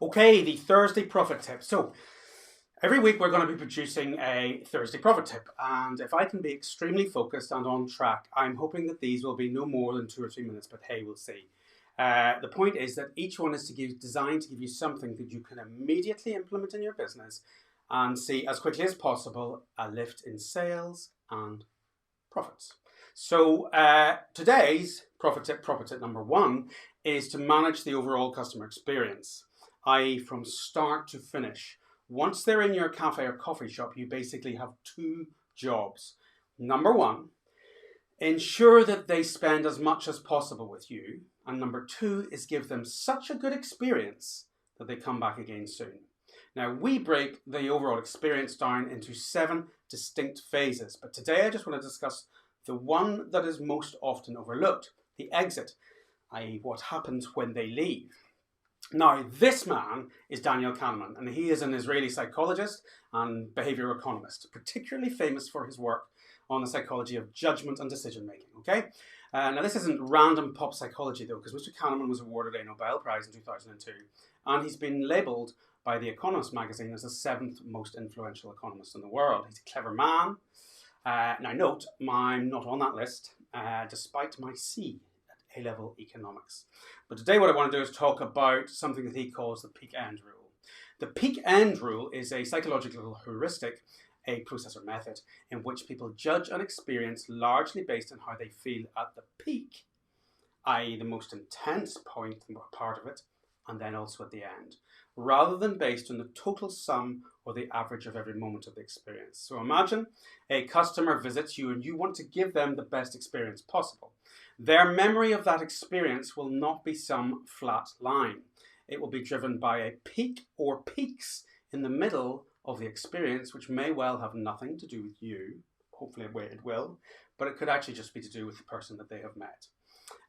Okay, the Thursday profit tip. So every week we're going to be producing a Thursday profit tip, and if I can be extremely focused and on track, I'm hoping that these will be no more than 2 or 3 minutes, but hey, we'll see. The point is that each one is designed to give you something that you can immediately implement in your business and see as quickly as possible a lift in sales and profits. So today's profit tip number one, is to manage the overall customer experience, i.e. from start to finish. Once they're in your cafe or coffee shop, you basically have two jobs. Number one, ensure that they spend as much as possible with you. And number two is give them such a good experience that they come back again soon. Now, we break the overall experience down into 7 distinct phases, but today I just want to discuss the one that is most often overlooked, the exit, i.e. what happens when they leave. Now, this man is Daniel Kahneman, and he is an Israeli psychologist and behavioral economist, particularly famous for his work on the psychology of judgment and decision making. Okay, now this isn't random pop psychology though, because Mr. Kahneman was awarded a Nobel Prize in 2002, and he's been labelled by The Economist magazine as the 7th most influential economist in the world. He's a clever man. Now note, I'm not on that list, despite my C at A-level economics. But today what I want to do is talk about something that he calls the peak end rule. The peak end rule is a psychological heuristic, a process or method, in which people judge an experience largely based on how they feel at the peak, i.e. the most intense point, part of it, and then also at the end, rather than based on the total sum or the average of every moment of the experience. So imagine a customer visits you and you want to give them the best experience possible. Their memory of that experience will not be some flat line. It will be driven by a peak or peaks in the middle of the experience, which may well have nothing to do with you. Hopefully it will, but it could actually just be to do with the person that they have met.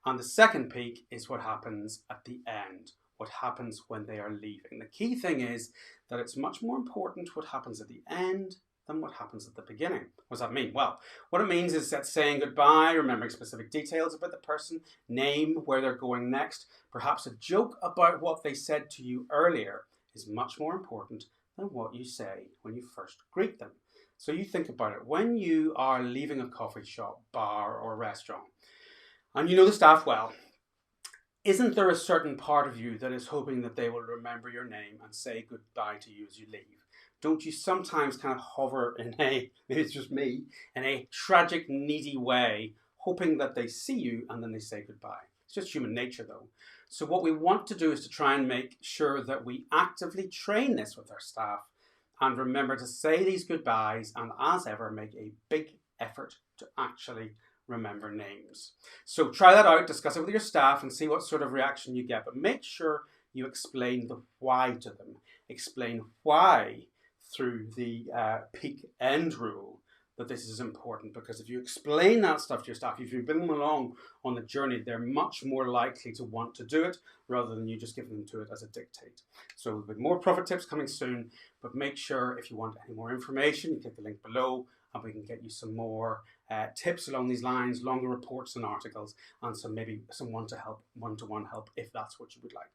And the second peak is what happens at the end, what happens when they are leaving. The key thing is that it's much more important what happens at the end than what happens at the beginning. What does that mean? Well, what it means is that saying goodbye, remembering specific details about the person, name where they're going next, perhaps a joke about what they said to you earlier is much more important than what you say when you first greet them. So you think about it. When you are leaving a coffee shop, bar, or restaurant, and you know the staff well, isn't there a certain part of you that is hoping that they will remember your name and say goodbye to you as you leave? Don't you sometimes kind of hover in maybe it's just me, in a tragic, needy way, hoping that they see you and then they say goodbye? It's just human nature though. So what we want to do is to try and make sure that we actively train this with our staff and remember to say these goodbyes and, as ever, make a big effort to actually remember names. So try that out, discuss it with your staff and see what sort of reaction you get, but make sure you explain the why to them. Explain why through the peak end rule that this is important, because if you explain that stuff to your staff, if you bring them along on the journey, they're much more likely to want to do it rather than you just giving them to it as a dictate. So there'll be more profit tips coming soon, but make sure if you want any more information, you click the link below and we can get you some more tips along these lines, longer reports and articles, and maybe some one-to-one help if that's what you would like.